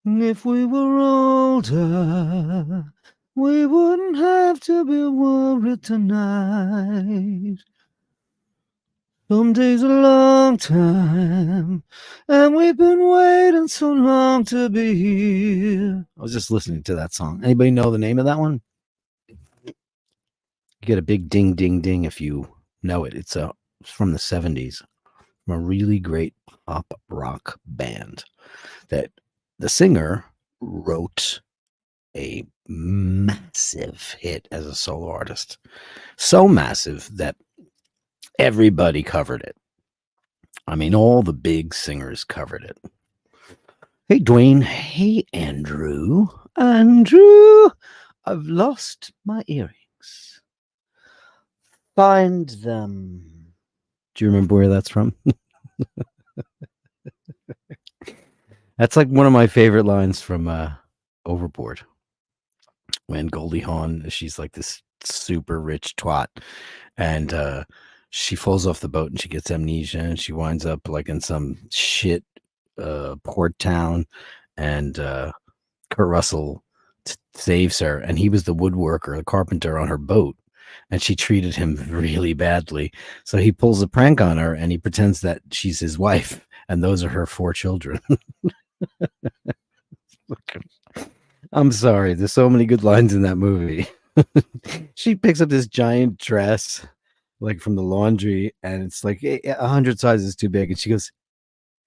If we were older, we wouldn't have to be worried tonight. Some days a long time, and we've been waiting so long to be here. I was just listening to that song. Anybody know the name of that one? You get a big ding, ding, ding if you know it. It's from the 70s, from a really great pop rock band that the singer wrote a massive hit as a solo artist. So massive that everybody covered it. I mean, all the big singers covered it. Hey, Dwayne. Hey, Andrew. Andrew, I've lost my earrings. Find them. Do you remember where that's from? That's like one of my favorite lines from Overboard. When Goldie Hawn, she's like this super rich twat, and she falls off the boat and she gets amnesia and she winds up like in some shit port town, and Kurt Russell saves her, and he was the woodworker, the carpenter on her boat, and she treated him really badly. So he pulls a prank on her and he pretends that she's his wife, and those are her 4 children. I'm sorry, there's so many good lines in that movie. She picks up this giant dress like from the laundry, and it's like 100 sizes too big, and she goes,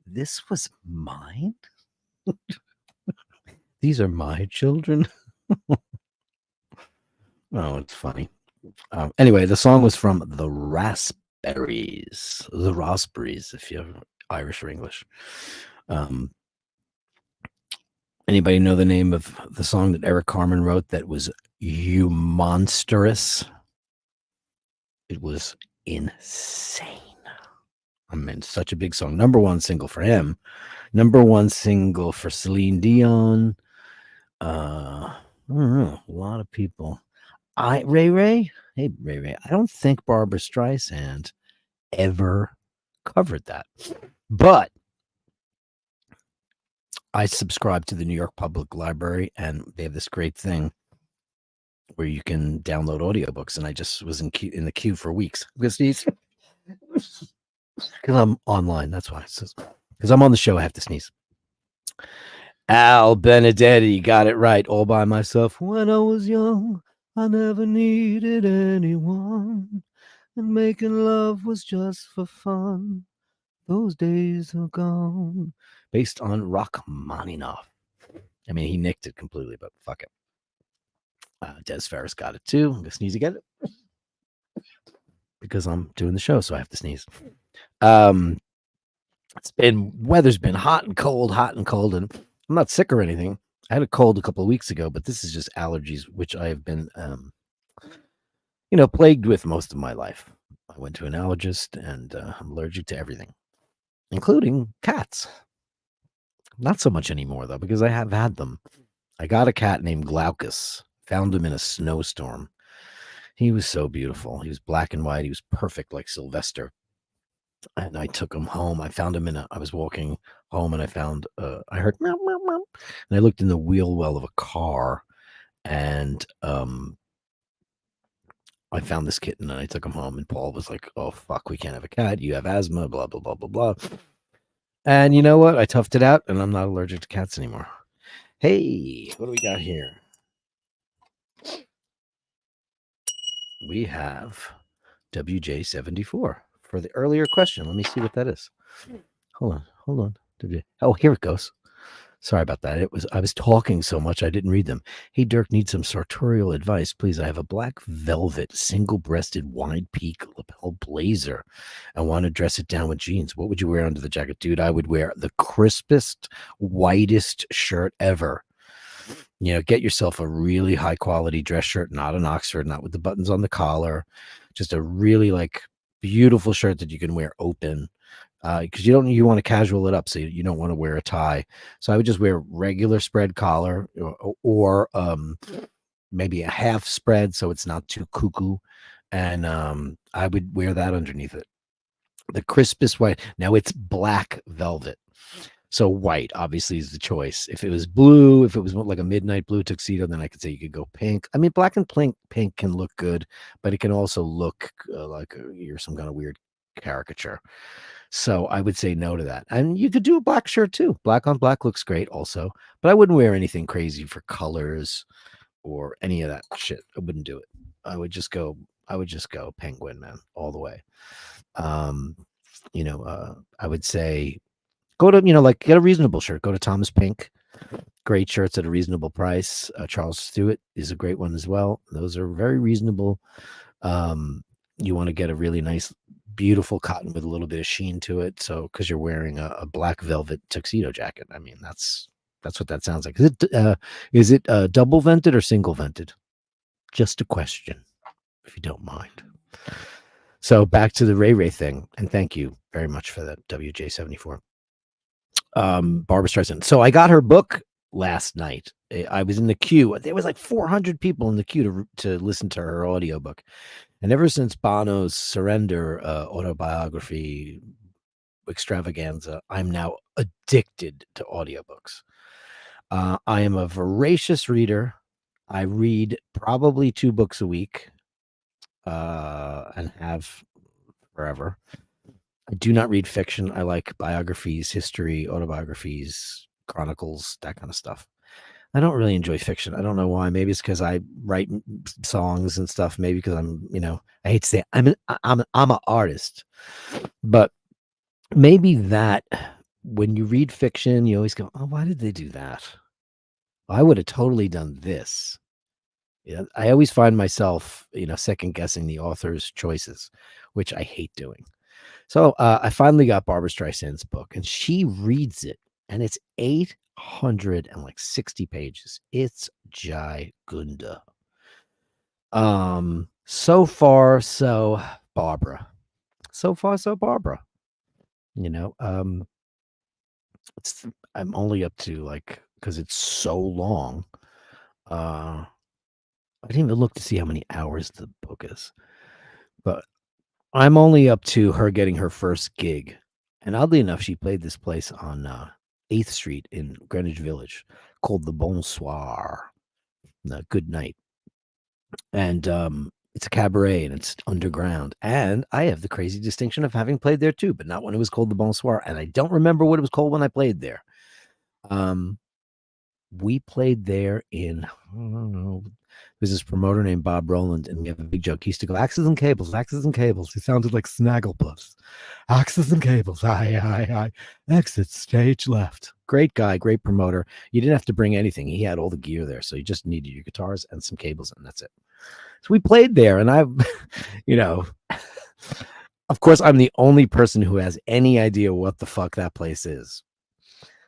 "This was mine? These are my children." Oh, it's funny. Anyway, the song was from the Raspberries, if you're Irish or English. Anybody know the name of the song that Eric Carmen wrote that was monstrous? It was insane. I mean, such a big song. #1 single for him. #1 single for Celine Dion. I don't know, a lot of people. Ray Ray. Hey, Ray Ray. I don't think Barbara Streisand ever covered that, but I subscribe to the New York Public Library, and they have this great thing where you can download audiobooks, and I just was in the queue for weeks because I'm online. That's why. Because I'm on the show, I have to sneeze. Al Benedetti got it right all by myself. When I was young, I never needed anyone, and making love was just for fun. Those days are gone. Based on Rachmaninoff. I mean, he nicked it completely, but fuck it. Des Ferris got it too. I'm gonna sneeze again because I'm doing the show, so I have to sneeze. Weather's been hot and cold, and I'm not sick or anything. I had a cold a couple of weeks ago, but this is just allergies, which I have been, plagued with most of my life. I went to an allergist, and I'm allergic to everything, including cats. Not so much anymore, though, because I have had them. I got a cat named Glaucus. Found him in a snowstorm. He was so beautiful. He was black and white. He was perfect, like Sylvester. And I took him home. I found him I was walking home, and I found, I heard meow, meow, meow. And I looked in the wheel well of a car, and I found this kitten, and I took him home, and Paul was like, "Oh, fuck, we can't have a cat. You have asthma, blah, blah, blah, blah, blah." And you know what? I toughed it out, and I'm not allergic to cats anymore. Hey, what do we got here? We have WJ74 for the earlier question. Let me see what that is. Hold on. Oh, here it goes. Sorry about that. I was talking so much I didn't read them. Hey, Dirk, need some sartorial advice, please. I have a black velvet, single-breasted, wide peak lapel blazer. I want to dress it down with jeans. What would you wear under the jacket? Dude, I would wear the crispest, whitest shirt ever. Get yourself a really high-quality dress shirt, not an Oxford, not with the buttons on the collar. Just a really, beautiful shirt that you can wear open. Because you want to casual it up, so you don't want to wear a tie. So I would just wear regular spread collar, or maybe a half spread, so it's not too cuckoo, and I would wear that underneath it. The crispest white. Now it's black velvet, So white obviously is the choice. If it was blue, if it was like a midnight blue tuxedo, then I could say you could go pink. I mean, black and pink can look good, but it can also look like you're some kind of weird caricature. So I would say no to that. And you could do a black shirt too. Black on black looks great also, but I wouldn't wear anything crazy for colors or any of that shit. I wouldn't do it. I would just go penguin, man, all the way. I would say go to, like get a reasonable shirt. Go to Thomas Pink. Great shirts at a reasonable price. Charles Stewart is a great one as well. Those are very reasonable. You want to get a really nice, beautiful cotton with a little bit of sheen to it. So, because you're wearing a black velvet tuxedo jacket. I mean, that's what that sounds like. Is it double vented or single vented? Just a question, if you don't mind. So back to the Ray thing, and thank you very much for that, WJ74. Barbra Streisand. So I got her book last night. I was in the queue. There was like 400 people in the queue to listen to her audiobook. And ever since Bono's Surrender autobiography extravaganza, I'm now addicted to audiobooks. I am a voracious reader. I read probably 2 books a week and have forever. I do not read fiction. I like biographies, history, autobiographies, chronicles, that kind of stuff. I don't really enjoy fiction. I don't know why. Maybe it's because I write songs and stuff. Maybe because I'm, I hate to say it, I'm an artist, but maybe that when you read fiction, you always go, oh, why did they do that? I would have totally done this. I always find myself, second guessing the author's choices, which I hate doing. So I finally got Barbra Streisand's book, and she reads it, and it's 860 pages. It's gigunda. So far, so Barbra. So far, so Barbra. I'm only up to because it's so long. I didn't even look to see how many hours the book is, but I'm only up to her getting her first gig. And oddly enough, she played this place on 8th Street in Greenwich Village called the Bonsoir, Good Night. And it's a cabaret and it's underground. And I have the crazy distinction of having played there too, but not when it was called the Bonsoir. And I don't remember what it was called when I played there. We played there in, I don't know, there's this promoter named Bob Rowland, and we have a big joke. He used to go, axes and cables, axes and cables. He sounded like Snagglepuss. Axes and cables, aye. Exit stage left. Great guy, great promoter. You didn't have to bring anything. He had all the gear there, so you just needed your guitars and some cables, and that's it. So we played there, and I've, of course, I'm the only person who has any idea what the fuck that place is.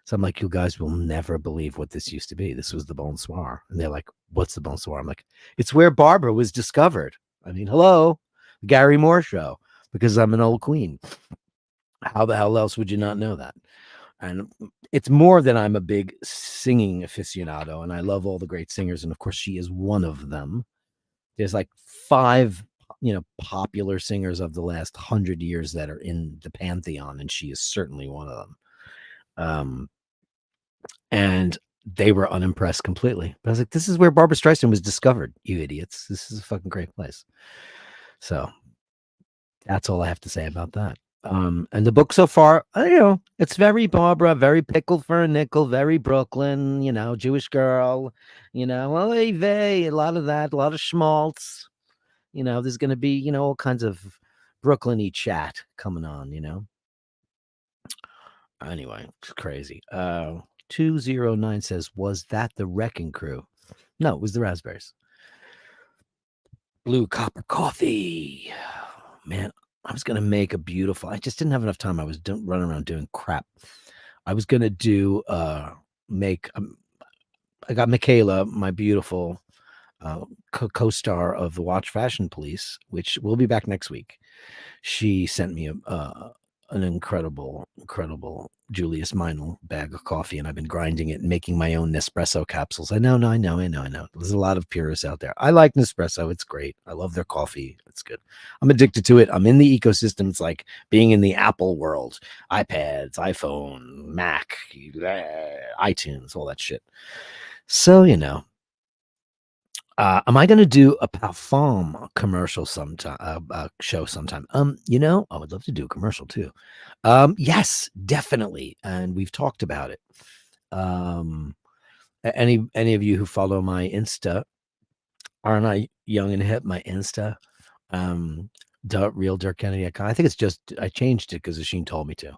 So I'm like, you guys will never believe what this used to be. This was the Bonsoir. And they're like, what's the Bonsoir? I'm like, it's where Barbra was discovered. I mean, hello, Gary Moore show, because I'm an old queen. How the hell else would you not know that? And it's more than I'm a big singing aficionado, and I love all the great singers. And of course, she is one of them. There's like 5, popular singers of the last 100 years that are in the pantheon, and she is certainly one of them. And they were unimpressed completely. But I was like, this is where Barbra Streisand was discovered, you idiots. This is a fucking great place. So that's all I have to say about that. And the book so far, it's very Barbra, very pickled for a nickel, very Brooklyn, Jewish girl, oy vey, a lot of that, a lot of schmaltz. There's going to be, all kinds of Brooklyn-y chat coming on, Anyway, it's crazy. 209 says, was that the Wrecking Crew? No, it was the Raspberries. Blue Copper Coffee. Man, I was going to make a beautiful, I just didn't have enough time. I was running around doing crap. I was going to do, I got Michaela, my beautiful co-star of the Watch Fashion Police, which will be back next week. She sent me an incredible Julius Meinl bag of coffee, and I've been grinding it and making my own Nespresso capsules. I know. There's a lot of purists out there. I like Nespresso. It's great. I love their coffee. It's good. I'm addicted to it. I'm in the ecosystem. It's like being in the Apple world. iPads, iPhone, Mac, iTunes, all that shit. So, am I going to do a parfum commercial sometime? Show sometime. I would love to do a commercial too. Yes, definitely, and we've talked about it. Any of you who follow my Insta, aren't I young and hip? My Insta, real Dirk Kennedy. I think it's just I changed it because Asheen told me to.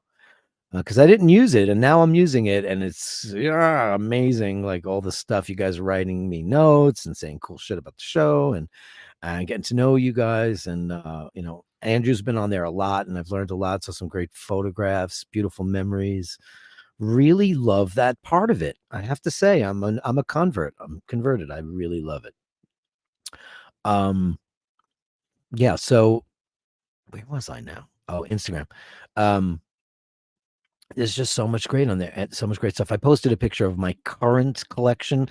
Because I didn't use it, and now I'm using it, and it's amazing. Like all the stuff you guys are writing me notes and saying cool shit about the show, and getting to know you guys. And Andrew's been on there a lot, and I've learned a lot. So some great photographs, beautiful memories. Really love that part of it. I have to say, I'm a convert. I'm converted. I really love it. Yeah. So where was I now? Oh, Instagram. There's just so much great on there, and so much great stuff. I posted a picture of my current collection.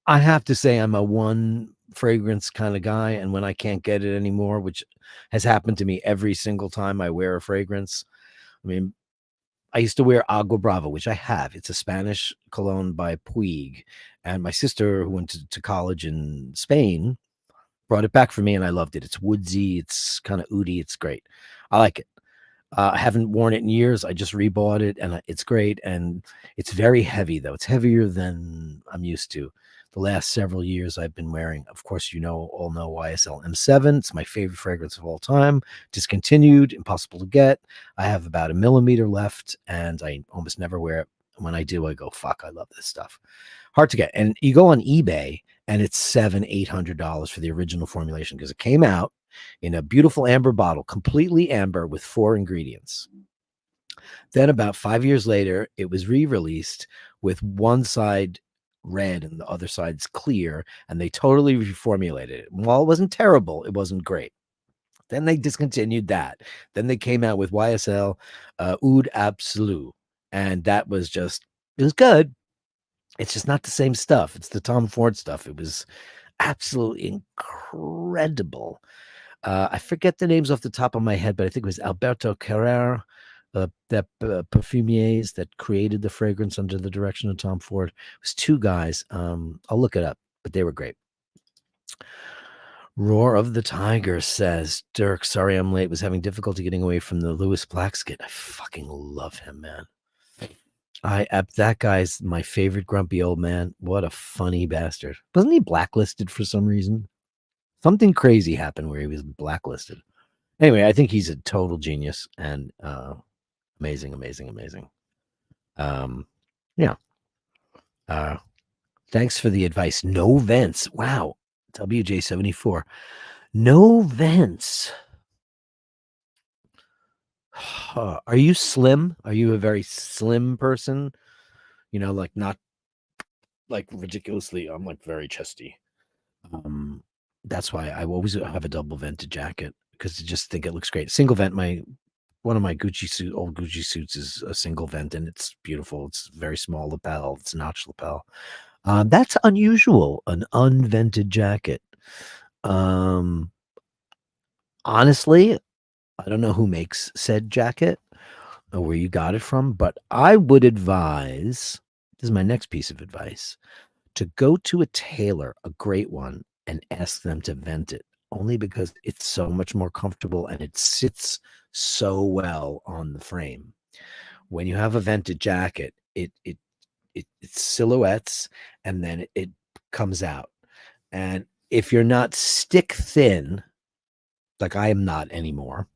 I have to say I'm a one fragrance kind of guy, and when I can't get it anymore, which has happened to me every single time I wear a fragrance. I mean, I used to wear Agua Brava, which I have. It's a Spanish cologne by Puig, and my sister, who went to college in Spain, brought it back for me, and I loved it. It's woodsy, it's kind of oody, it's great. I like it. I haven't worn it in years. I just rebought it, and it's great. And it's very heavy, though. It's heavier than I'm used to. The last several years I've been wearing, of course, all know YSL M7. It's my favorite fragrance of all time. Discontinued, impossible to get. I have about 1 millimeter left, and I almost never wear it. When I do, I go, fuck, I love this stuff. Hard to get. And you go on eBay, and it's $700-800 for the original formulation because it came out in a beautiful amber bottle, completely amber with 4 ingredients. Then about 5 years later, it was re-released with one side red and the other side's clear, and they totally reformulated it. While it wasn't terrible, it wasn't great. Then they discontinued that. Then they came out with YSL Oud Absolu, and that was just, it was good. It's just not the same stuff. It's the Tom Ford stuff. It was absolutely incredible. I forget the names off the top of my head, but I think it was Alberto Carrera, that perfumiers that created the fragrance under the direction of Tom Ford. It was 2 guys. I'll look it up, but they were great. Roar of the Tiger says, Dirk, sorry I'm late. Was having difficulty getting away from the Louis Black skit. I fucking love him, man. That guy's my favorite grumpy old man. What a funny bastard. Wasn't he blacklisted for some reason? Something crazy happened where he was blacklisted. Anyway, I think he's a total genius and amazing. Yeah. Thanks for the advice. No vents. Wow. WJ74. No vents. Are you slim? Are you a very slim person? Like not like ridiculously. I'm like very chesty. That's why I always have a double vented jacket because I just think it looks great. Single vent, one of my old Gucci suits is a single vent, and it's beautiful. It's very small lapel. It's notch lapel. That's unusual, an unvented jacket. Honestly, I don't know who makes said jacket or where you got it from, but I would advise, this is my next piece of advice, to go to a tailor, a great one, and ask them to vent it, only because it's so much more comfortable and it sits so well on the frame. When you have a vented jacket, it silhouettes and then it comes out. And if you're not stick thin, like I am not anymore,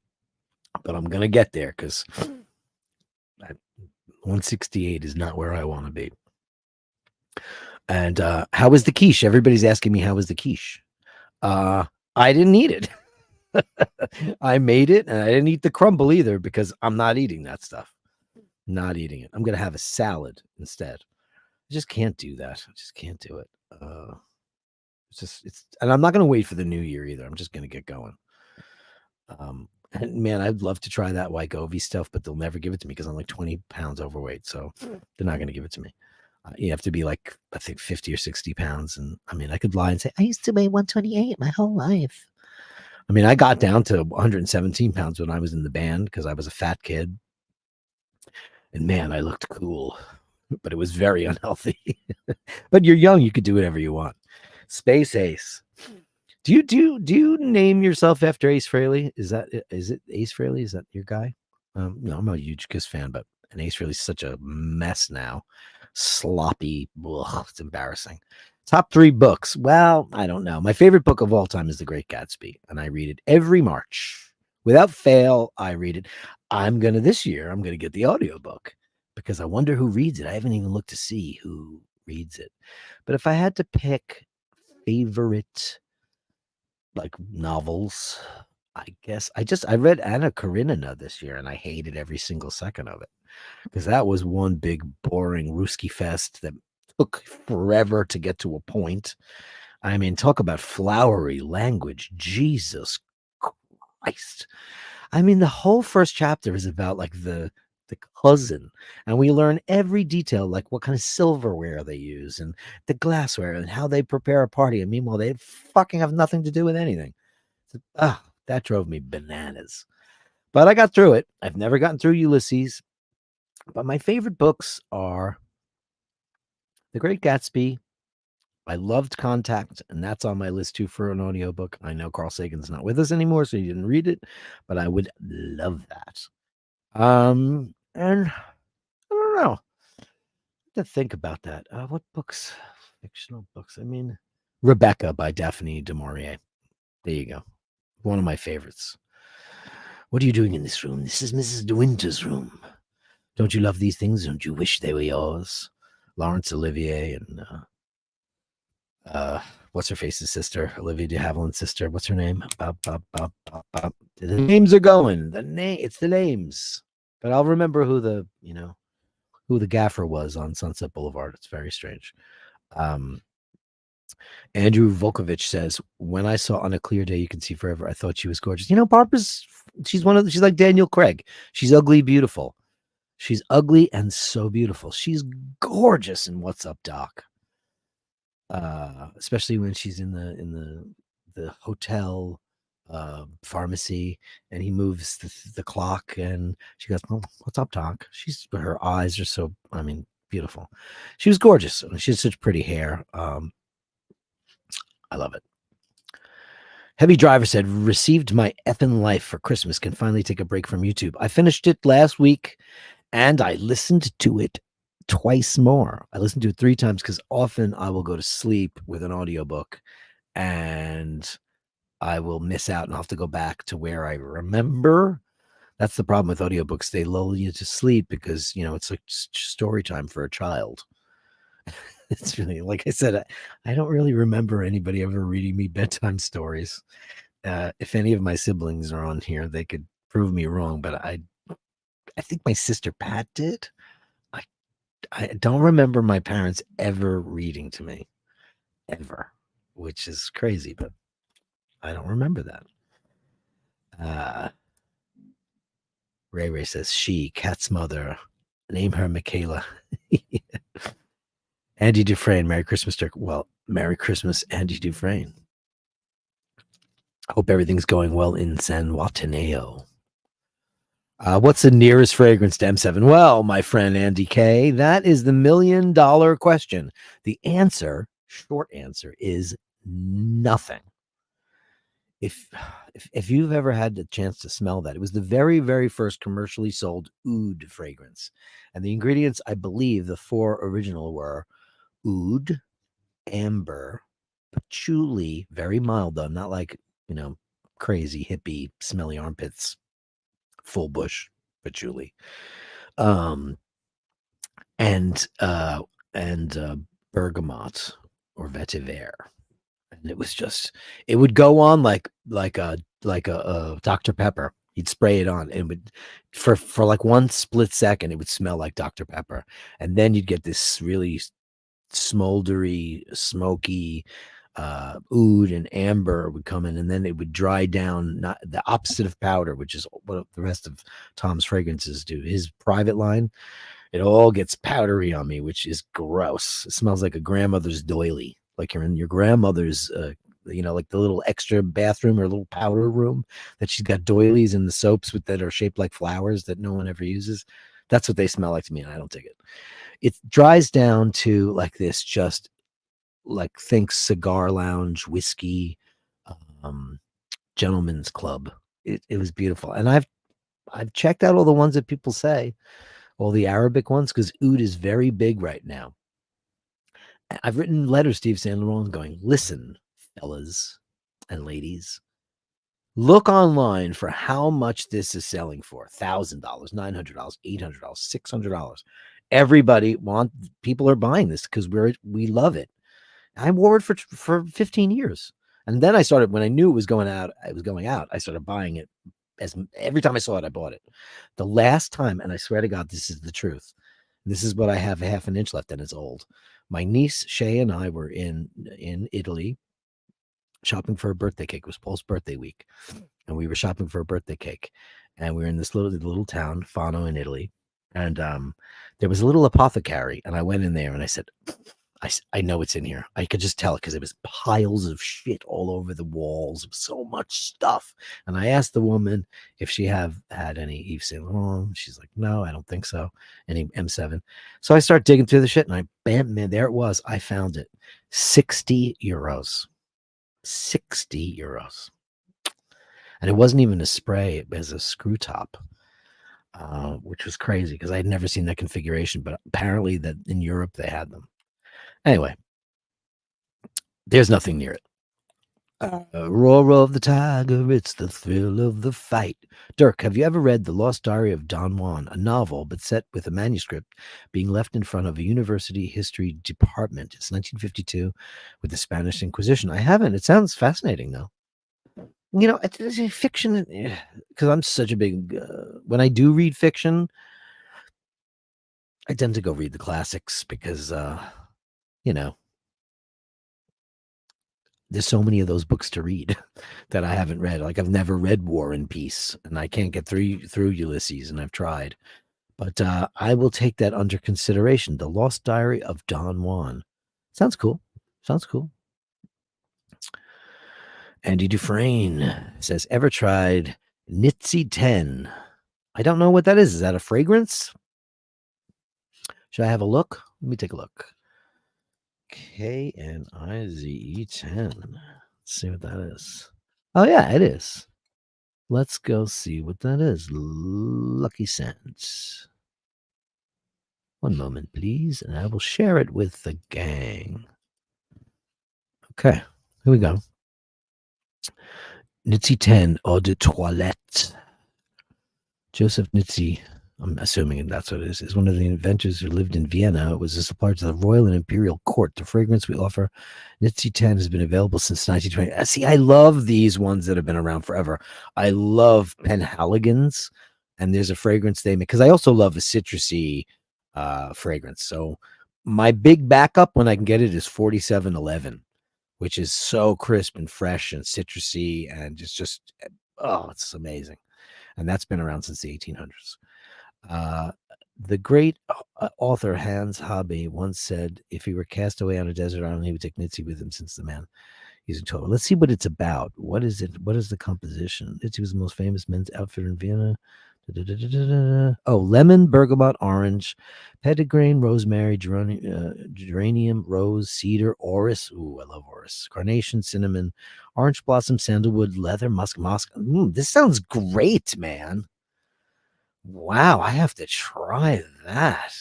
but I'm going to get there because 168 is not where I want to be. And how was the quiche? Everybody's asking me, how was the quiche? I didn't eat it. I made it, and I didn't eat the crumble either because I'm not eating that stuff. Not eating it. I'm going to have a salad instead. I just can't do that. I just can't do it. And I'm not going to wait for the new year either. I'm just going to get going. And man, I'd love to try that Wegovy stuff, but they'll never give it to me because I'm like 20 pounds overweight. So they're not going to give it to me. You have to be like, I think 50 or 60 pounds. And I mean, I could lie and say, I used to weigh 128 my whole life. I mean, I got down to 117 pounds when I was in the band because I was a fat kid. And man, I looked cool, but it was very unhealthy. But you're young, you could do whatever you want. Space Ace. Do you name yourself after Ace Frehley? Is it Ace Frehley? Is that your guy? No, I'm a huge Kiss fan, but and Ace Frehley's such a mess now. Sloppy. Ugh, it's embarrassing. Top 3 books. Well, I don't know. My favorite book of all time is The Great Gatsby, and I read it every March. Without fail, I read it. This year, I'm gonna get the audiobook because I wonder who reads it. I haven't even looked to see who reads it. But if I had to pick favorite like novels, I guess I read Anna Karenina this year and I hated every single second of it because that was one big boring Ruski fest that took forever to get to a point. I mean, talk about flowery language. Jesus Christ. I mean, the whole first chapter is about like the cousin, and we learn every detail, like what kind of silverware they use and the glassware and how they prepare a party. And meanwhile, they fucking have nothing to do with anything. That drove me bananas. But I got through it. I've never gotten through Ulysses. But my favorite books are The Great Gatsby. I loved Contact, and that's on my list too for an audiobook. I know Carl Sagan's not with us anymore, so you didn't read it, but I would love that. And I don't know. I have to think about that. What books? Fictional books. I mean, Rebecca by Daphne du Maurier. There you go. One of my favorites. What are you doing in this room? This is Mrs. De Winter's room. Don't you love these things? Don't you wish they were yours? Laurence Olivier and what's her face's sister? Olivia de Havilland's sister. What's her name? The names are going. It's the names. But I'll remember who the gaffer was on Sunset Boulevard. It's very strange. Andrew Volkovich says, when I saw On a Clear Day You Can See Forever, I thought she was gorgeous. Barbara's, she's like Daniel Craig. She's ugly, beautiful. She's ugly and so beautiful. She's gorgeous in What's Up, Doc? Especially when she's in the hotel pharmacy and he moves the clock and she goes, oh, what's up, Doc? Her eyes are so, beautiful. She was gorgeous. She had such pretty hair. I love it. Heavy Driver said, received my effing life for Christmas. Can finally take a break from YouTube. I finished it last week and I listened to it twice more. I listened to it 3 times because often I will go to sleep with an audiobook and I will miss out and I'll have to go back to where I remember. That's the problem with audiobooks. They lull you to sleep because, it's like story time for a child. It's really, like I said, I don't really remember anybody ever reading me bedtime stories. If any of my siblings are on here, they could prove me wrong, but I think my sister Pat did. I don't remember my parents ever reading to me, ever, which is crazy, but I don't remember that. Ray says, Cat's mother, name her Michaela. Andy Dufresne, Merry Christmas, Dirk. Well, Merry Christmas, Andy Dufresne. Hope everything's going well in San Wataneo. What's the nearest fragrance to M7? Well, my friend Andy K, that is the $1 million question. The short answer is nothing. If you've ever had the chance to smell that, it was the very, very first commercially sold oud fragrance. And the ingredients, I believe, the 4 original were oud, amber, patchouli, very mild though, not like, crazy hippie, smelly armpits, full bush patchouli, and bergamot or vetiver. And it was just, it would go on like a Dr. Pepper. You'd spray it on and it would, for like 1 split second, it would smell like Dr. Pepper. And then you'd get this really smoldery, smoky, oud and amber would come in, and then it would dry down, not the opposite of powder, which is what the rest of Tom's fragrances do. His private line, it all gets powdery on me, which is gross. It smells like a grandmother's doily, like you're in your grandmother's, like the little extra bathroom or little powder room that she's got doilies and the soaps that are shaped like flowers that no one ever uses. That's what they smell like to me, and I don't take it. It dries down to like this, just like think cigar lounge, whiskey, um, gentleman's club. It was beautiful, and I've checked out all the ones that people say, all the Arabic ones, because oud is very big right now. I've written letters to Yves Saint Laurent going, listen, fellas and ladies, look online for how much this is selling for. $1,000, $900, $800, $600. People are buying this because we love it. I wore it for 15 years. And then I started, when I knew it was going out, I started buying it. Every time I saw it, I bought it. The last time, and I swear to God, this is the truth. This is what I have a half an inch left, and it's old. My niece Shay and I were in Italy shopping for a birthday cake. It was Paul's birthday week, and we were shopping for a birthday cake. And we were in this little town, Fano, in Italy. And there was a little apothecary, and I went in there and I said, I know it's in here. I could just tell it because it was piles of shit all over the walls, so much stuff. And I asked the woman if she had any Yves Saint Laurent. She's like, no, I don't think so. Any M7. So I start digging through the shit, and man, there it was. I found it. 60 euros. 60 euros. And it wasn't even a spray. It was a screw top. Which was crazy because I had never seen that configuration, but apparently that in Europe they had them. Anyway, there's nothing near it. Roar of the tiger, it's the thrill of the fight. Dirk, have you ever read The Lost Diary of Don Juan, a novel but set with a manuscript being left in front of a university history department? It's 1952 with the Spanish Inquisition. I haven't. It sounds fascinating, though. It's a fiction, because I'm such a big, when I do read fiction, I tend to go read the classics because, there's so many of those books to read that I haven't read. Like, I've never read War and Peace, and I can't get through Ulysses, and I've tried. But I will take that under consideration. The Lost Diary of Don Juan. Sounds cool. Andy Dufresne says, ever tried Nitzy 10? I don't know what that is. Is that a fragrance? Should I have a look? Let me take a look. KNIZE 10. Let's see what that is. Oh, yeah, it is. Let's go see what that is. Lucky Scents. One moment, please, and I will share it with the gang. Okay, here we go. Nitzy 10 Eau de Toilette. Joseph Nitzy, I'm assuming that's what it is one of the inventors who lived in Vienna. It was a supplier to the Royal and Imperial Court. The fragrance we offer, Nitzy 10, has been available since 1920. See, I love these ones that have been around forever. I love Penhaligon's, and there's a fragrance they make, because I also love a citrusy fragrance. So my big backup when I can get it is 4711, which is so crisp and fresh and citrusy, and it's just, it's amazing. And that's been around since the 1800s. The great author Hans Habe once said, if he were cast away on a desert island, he would take Nitzy with him, since the man he's in total. Let's see what it's about. What is it? What is the composition? Nitzy was the most famous men's outfitter in Vienna. Oh, lemon, bergamot, orange, petitgrain, rosemary, geranium, rose, cedar, orris. Ooh, I love orris. Carnation, cinnamon, orange blossom, sandalwood, leather, musk. This sounds great, man. Wow, I have to try that.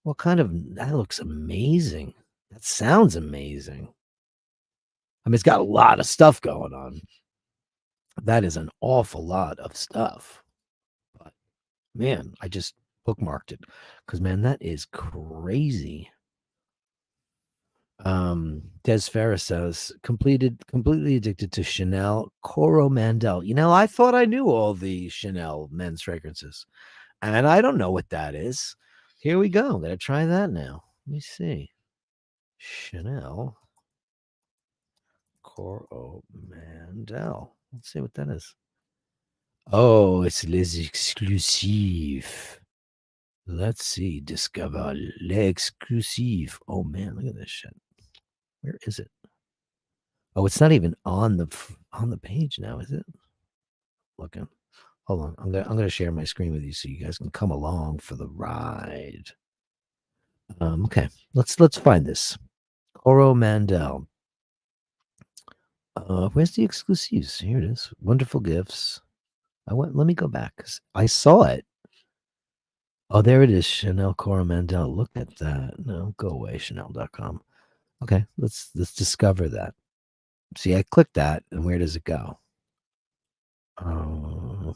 That looks amazing. That sounds amazing. I mean, it's got a lot of stuff going on. That is an awful lot of stuff. But man, I just bookmarked it because, man, that is crazy. Des Ferris says, completely addicted to Chanel Coromandel. I thought I knew all the Chanel men's fragrances, and I don't know what that is. Here we go. I'm gonna try that now. Let me see. Chanel Coromandel. Let's see what that is. Oh, it's les exclusifs. Let's see. Discover les exclusifs. Oh man, look at this shit. Where is it? Oh, it's not even on the page now, is it? Looking. Hold on. I'm gonna share my screen with you so you guys can come along for the ride. Okay. Let's find this. Coromandel. Where's the exclusives? Here it is. Wonderful gifts. Let me go back because I saw it. Oh, there it is. Chanel Coromandel. Look at that. No, go away, Chanel.com. Okay, let's discover that. See, I clicked that, and where does it go?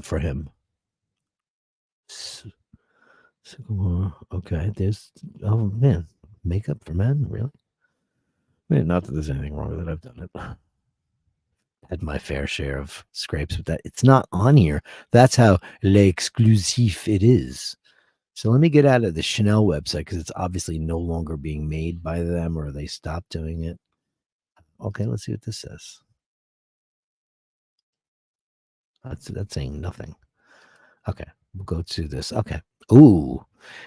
For him. Okay, there's oh man, makeup for men, really? Man, not that there's anything wrong with it. I've done it. Had my fair share of scrapes with that. It's not on here. That's how l'exclusif it is. So let me get out of the Chanel website because it's obviously no longer being made by them or they stopped doing it. Okay, let's see what this says. That's saying nothing. Okay, we'll go to this. Okay. Ooh,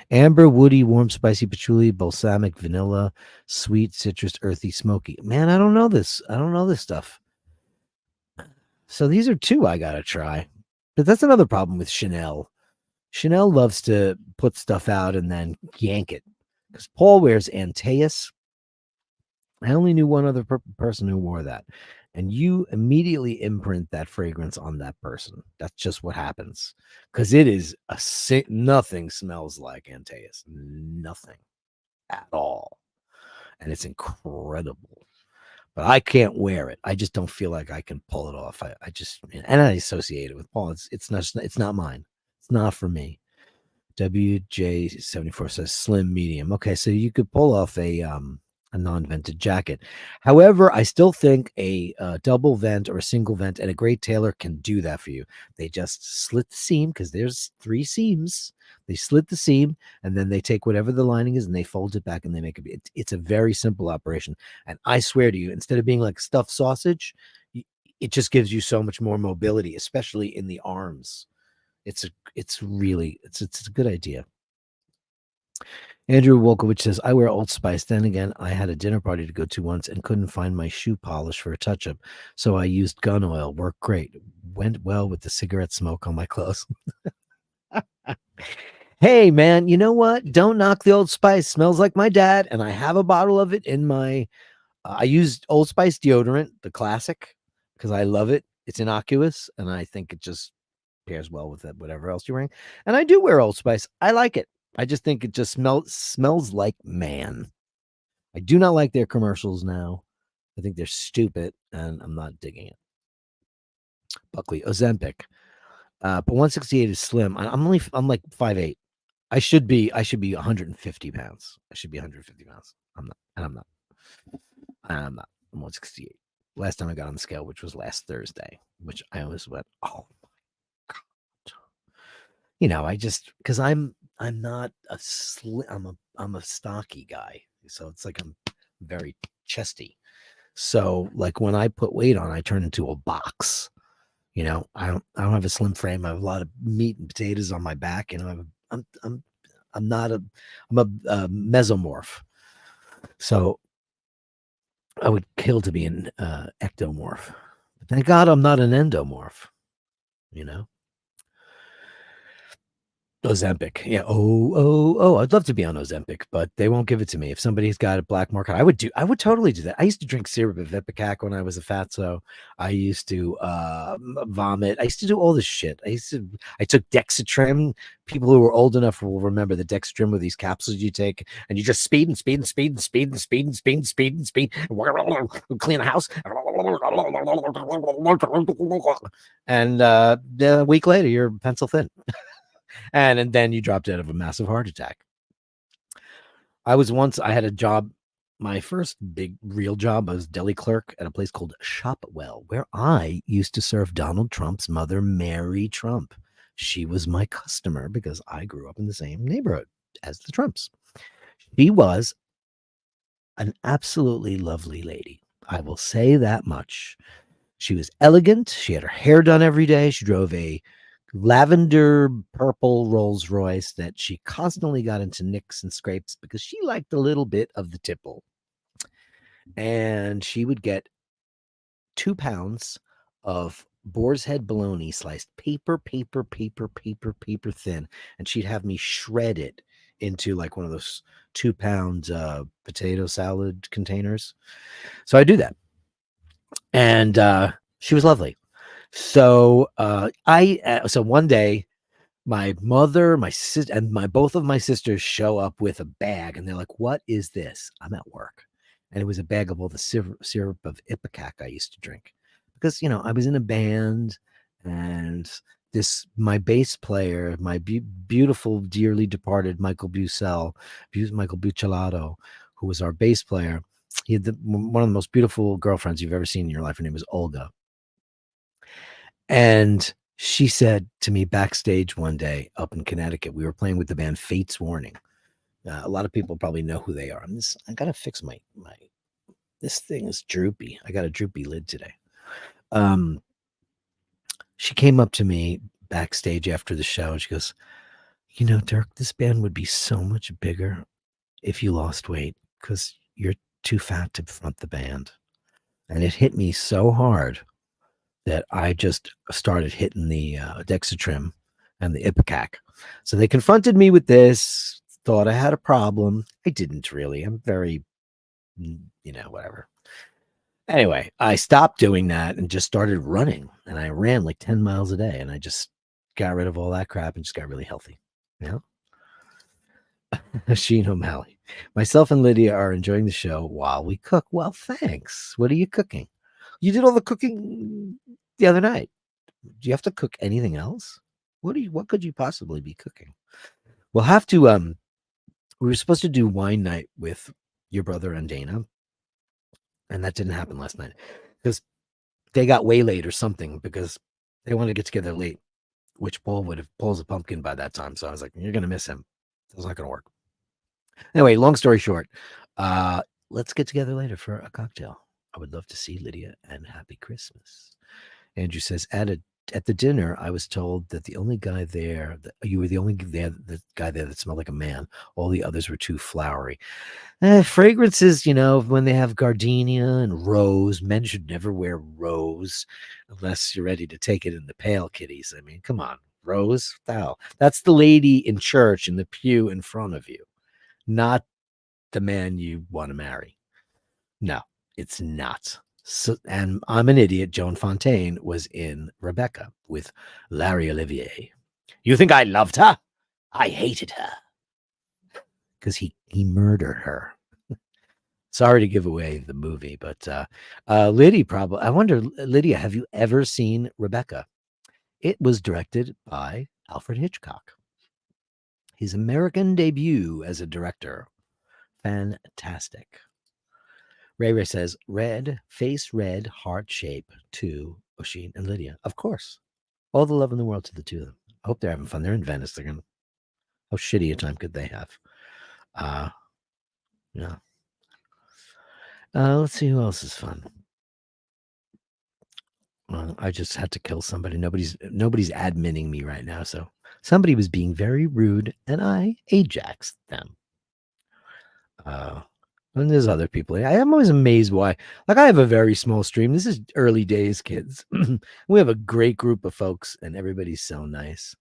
amber, woody, warm, spicy, patchouli, balsamic, vanilla, sweet, citrus, earthy, smoky. Man, I don't know this. I don't know this stuff. So these are two I gotta try. But that's another problem with Chanel. Chanel loves to put stuff out and then yank it. Because Paul wears Antaeus. I only knew one other person who wore that. And you immediately imprint that fragrance on that person. That's just what happens. Because it is nothing smells like Antaeus. Nothing at all. And it's incredible. But I can't wear it. I just don't feel like I can pull it off. I just, and I associate it with Paul. It's not mine. It's not for me. WJ74 says slim medium. Okay, so you could pull off a non-vented jacket. However, I still think a double vent or a single vent and a great tailor can do that for you. They just slit the seam because there's 3 seams. They slit the seam and then they take whatever the lining is and they fold it back and they make it. It's a very simple operation. And I swear to you, instead of being like stuffed sausage, it just gives you so much more mobility, especially in the arms. It's a good idea. Andrew Wolkowicz says, I wear Old Spice. Then again, I had a dinner party to go to once and couldn't find my shoe polish for a touch-up. So I used gun oil. Worked great. Went well with the cigarette smoke on my clothes. Hey, man, you know what? Don't knock the Old Spice. Smells like my dad, and I have a bottle of it in my... I used Old Spice deodorant, the classic, because I love it. It's innocuous, and I think it just pairs well with it, whatever else you're wearing. And I do wear Old Spice. I like it. I just think it just smells like man. I do not like their commercials now. I think they're stupid, and I'm not digging it. Buckley, Ozempic. But 168 is slim. I'm like 5'8". I should be 150 pounds. I should be 150 pounds. I'm not. I'm 168. Last time I got on the scale, which was last Thursday, which I always went, oh my God. You know, I just, because I'm not I'm a stocky guy. So it's like I'm very chesty. So like when I put weight on, I turn into a box. You know, I don't have a slim frame. I have a lot of meat and potatoes on my back. You know, I'm a mesomorph. So I would kill to be an ectomorph. But thank God I'm not an endomorph. You know. Ozempic. Yeah. I'd love to be on Ozempic, but they won't give it to me. If somebody's got a black market, I would totally do that. I used to drink syrup of Ipecac when I was a fatso. I used to vomit. I used to do all this shit. I took Dexatrim. People who are old enough will remember the Dexatrim with these capsules you take and you just speed and speed and speed and speed and speed and speed and speed and speed and clean the house. And a week later, you're pencil thin. And then you dropped out of a massive heart attack. I had a job. My first big real job, I was deli clerk at a place called Shopwell, where I used to serve Donald Trump's mother, Mary Trump. She was my customer because I grew up in the same neighborhood as the Trumps. She was an absolutely lovely lady. I will say that much. She was elegant. She had her hair done every day. She drove a lavender purple Rolls Royce that she constantly got into nicks and scrapes because she liked a little bit of the tipple. And she would get 2 pounds of boar's head bologna sliced paper thin, and she'd have me shred it into like one of those 2 pound potato salad containers. So I do that. And she was lovely. So so one day my mother, my sister, and both of my sisters show up with a bag, and they're like, "What is this?" I'm at work, and it was a bag of all the syrup of Ipecac I used to drink because I was in a band, and my bass player, my beautiful, dearly departed Michael Buccellato, who was our bass player. He had one of the most beautiful girlfriends you've ever seen in your life. Her name was Olga. And she said to me backstage one day up in Connecticut, we were playing with the band Fate's Warning. A lot of people probably know who they are. I gotta fix my this thing is droopy. I got a droopy lid today. She came up to me backstage after the show and she goes, Dirk, this band would be so much bigger if you lost weight because you're too fat to front the band. And it hit me so hard that I just started hitting the Dexatrim and the Ipecac. So they confronted me with this, thought I had a problem. I didn't really. I'm very, whatever. Anyway, I stopped doing that and just started running. And I ran like 10 miles a day. And I just got rid of all that crap and just got really healthy. Sheen O'Malley. Myself and Lydia are enjoying the show while we cook. Well, thanks. What are you cooking? You did all the cooking the other night. Do you have to cook anything else? What could you possibly be cooking? We'll have to we were supposed to do wine night with your brother and Dana, and that didn't happen last night because they got way late or something because they wanted to get together late, which Paul's a pumpkin by that time. So I was like, you're gonna miss him. It's not gonna work. Anyway, long story short, let's get together later for a cocktail. I would love to see Lydia, and happy Christmas. Andrew says, at the dinner, I was told that the only guy there, you were the only the guy there that smelled like a man. All the others were too flowery. Fragrances, when they have gardenia and rose, men should never wear rose unless you're ready to take it in the pale, kiddies. I mean, come on, rose? That's the lady in church in the pew in front of you, not the man you want to marry. No, it's not. So, and I'm an idiot. Joan Fontaine was in Rebecca with Larry Olivier. You think I loved her? I hated her because he murdered her. Sorry to give away the movie, but Lydia probably. I wonder, Lydia, have you ever seen Rebecca? It was directed by Alfred Hitchcock. His American debut as a director. Fantastic. Ray says, red, face red, heart shape to Oshin and Lydia. Of course. All the love in the world to the two of them. I hope they're having fun. They're in Venice. How shitty a time could they have? Yeah. Let's see who else is fun. I just had to kill somebody. Nobody's adminning me right now. So somebody was being very rude and I Ajaxed them. And there's other people. I am always amazed why. Like, I have a very small stream. This is early days, kids. We have a great group of folks, and everybody's so nice.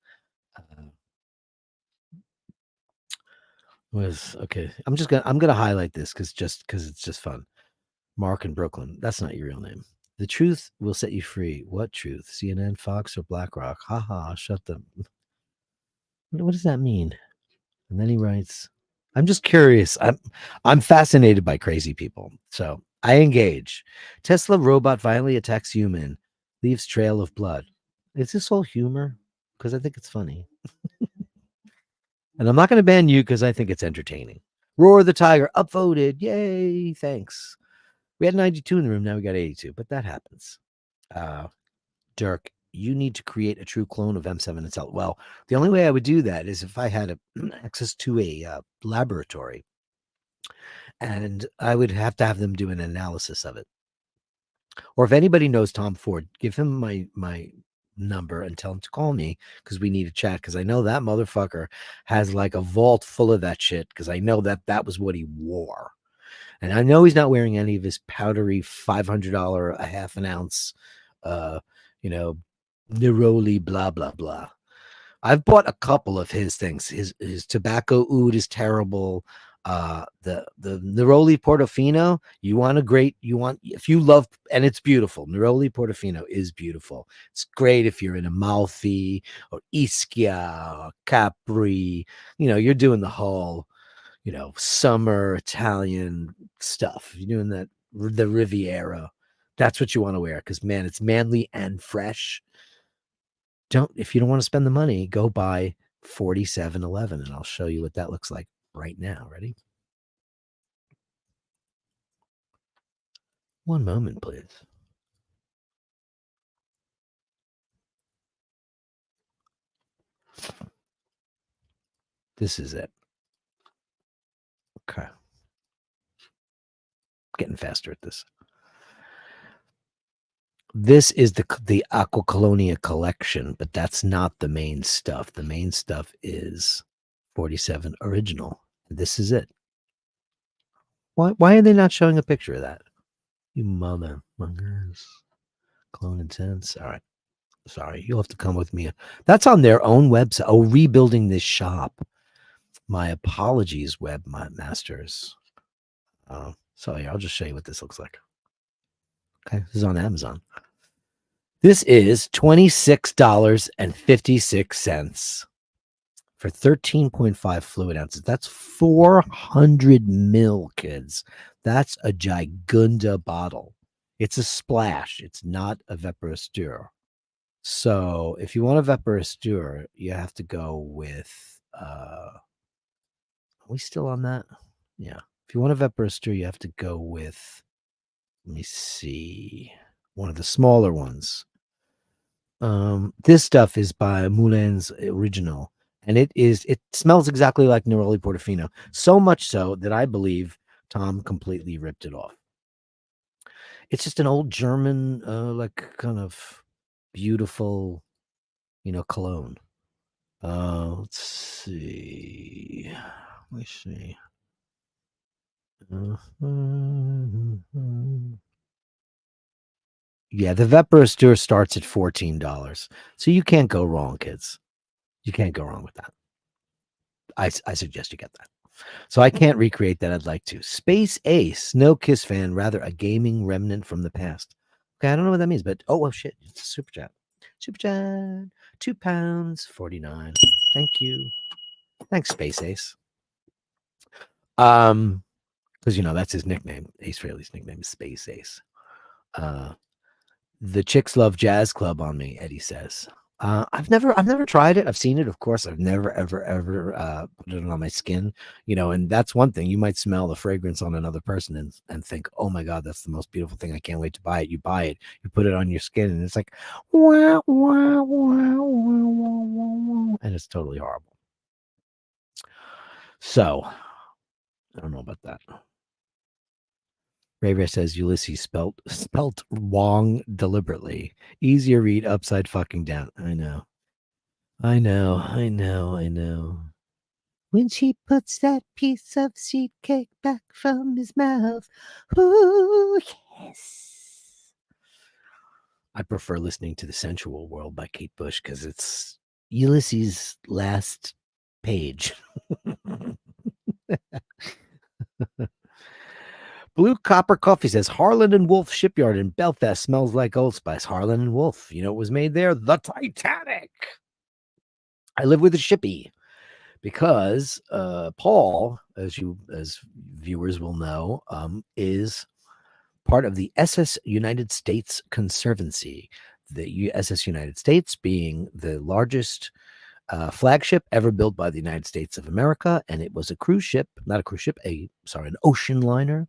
Okay. I'm gonna highlight this because it's just fun. Mark in Brooklyn. That's not your real name. The truth will set you free. What truth? CNN, Fox, or BlackRock? Haha. Shut them. What does that mean? And then he writes, I'm just curious. I'm fascinated by crazy people. So I engage. Tesla robot violently attacks human, leaves trail of blood. Is this all humor? Because I think it's funny. And I'm not going to ban you because I think it's entertaining. Roar the Tiger, upvoted. Yay, thanks. We had 92 in the room. Now we got 82, but that happens. Dirk, you need to create a true clone of M7 itself. Well, the only way I would do that is if I had access to a laboratory, and I would have to have them do an analysis of it. Or if anybody knows Tom Ford, give him my number and tell him to call me because we need to chat. Because I know that motherfucker has like a vault full of that shit. Because I know that was what he wore, and I know he's not wearing any of his powdery $500 a half an ounce, uh, you know, Neroli blah blah blah. I've bought a couple of his things. His tobacco oud is terrible. The Neroli Portofino, if you love, and it's beautiful. Neroli Portofino is beautiful. It's great if you're in Amalfi or Ischia or Capri. You're doing the whole, summer Italian stuff. You're doing the Riviera. That's what you want to wear because, man, it's manly and fresh. If you don't want to spend the money, go buy 4711 and I'll show you what that looks like right now. Ready? One moment, please. This is it. Okay. Getting faster at this. This is the Aqua Colonia collection, but that's not the main stuff. The main stuff is 47 original. This is it. Why are they not showing a picture of that? You motherfuckers. Clone Intense. All right. Sorry, you'll have to come with me. That's on their own website. Oh, rebuilding this shop. My apologies, webmasters. Sorry, I'll just show you what this looks like. Okay, this is on Amazon. This is $26.56 for 13.5 fluid ounces. That's 400 mil, kids. That's a gigunda bottle. It's a splash. It's not a Vaporostur. So if you want a Vaporostur, you have to go with, are we still on that? Yeah. If you want a Vaporostur, you have to go with, let me see, one of the smaller ones. This stuff is by Moulin's Original, and it smells exactly like Neroli Portofino. So much so that I believe Tom completely ripped it off. It's just an old German, like kind of beautiful, cologne. Let's see. Let me see. Yeah, the Vaporostur starts at $14. So you can't go wrong, kids. You can't go wrong with that. I suggest you get that. So I can't recreate that. I'd like to. Space Ace, no Kiss fan, rather a gaming remnant from the past. Okay, I don't know what that means, but oh shit, it's a super chat. Super chat, £2.49. Thank you. Thanks, Space Ace. Because that's his nickname. Ace Frehley's nickname is Space Ace. The Chicks Love Jazz Club on me, Eddie says. I've never tried it. I've seen it, of course. I've never ever put it on my skin, and that's one thing. You might smell the fragrance on another person and think, oh my God, that's the most beautiful thing. I can't wait to buy it. You buy it, you put it on your skin, and it's like, wow, wow, wow, wow, wow, wow, and it's totally horrible. So I don't know about that. Ray says Ulysses spelt wrong deliberately. Easier read upside fucking down. I know. When she puts that piece of seed cake back from his mouth. Ooh, yes. I prefer listening to The Sensual World by Kate Bush because it's Ulysses' last page. Blue Copper Coffee says Harland and Wolff Shipyard in Belfast smells like Old Spice. Harland and Wolff, it was made there. The Titanic. I live with a shippy because Paul, as viewers will know, is part of the SS United States Conservancy. The SS United States being the largest flagship ever built by the United States of America, and it was a cruise ship, not a cruise ship, an ocean liner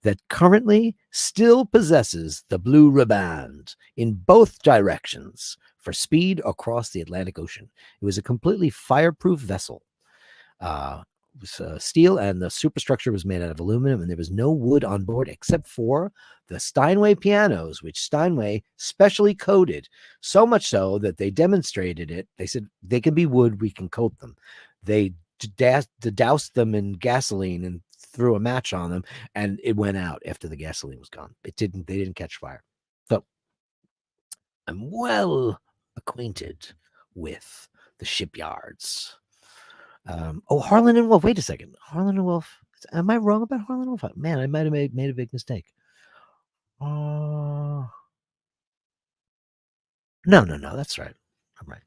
that currently still possesses the blue riband in both directions for speed across the Atlantic Ocean. It was a completely fireproof vessel, was steel, and the superstructure was made out of aluminum, and there was no wood on board except for the Steinway pianos, which Steinway specially coated, so much so that they demonstrated it. They said they can be wood, we can coat them. They doused them in gasoline and threw a match on them, and it went out after the gasoline was gone. They didn't catch fire. So I'm well acquainted with the shipyards. Harlan and Wolff. Wait a second. Harlan and Wolff. Am I wrong about Harlan and Wolff? Man, I might have made a big mistake. No. That's right. I'm right.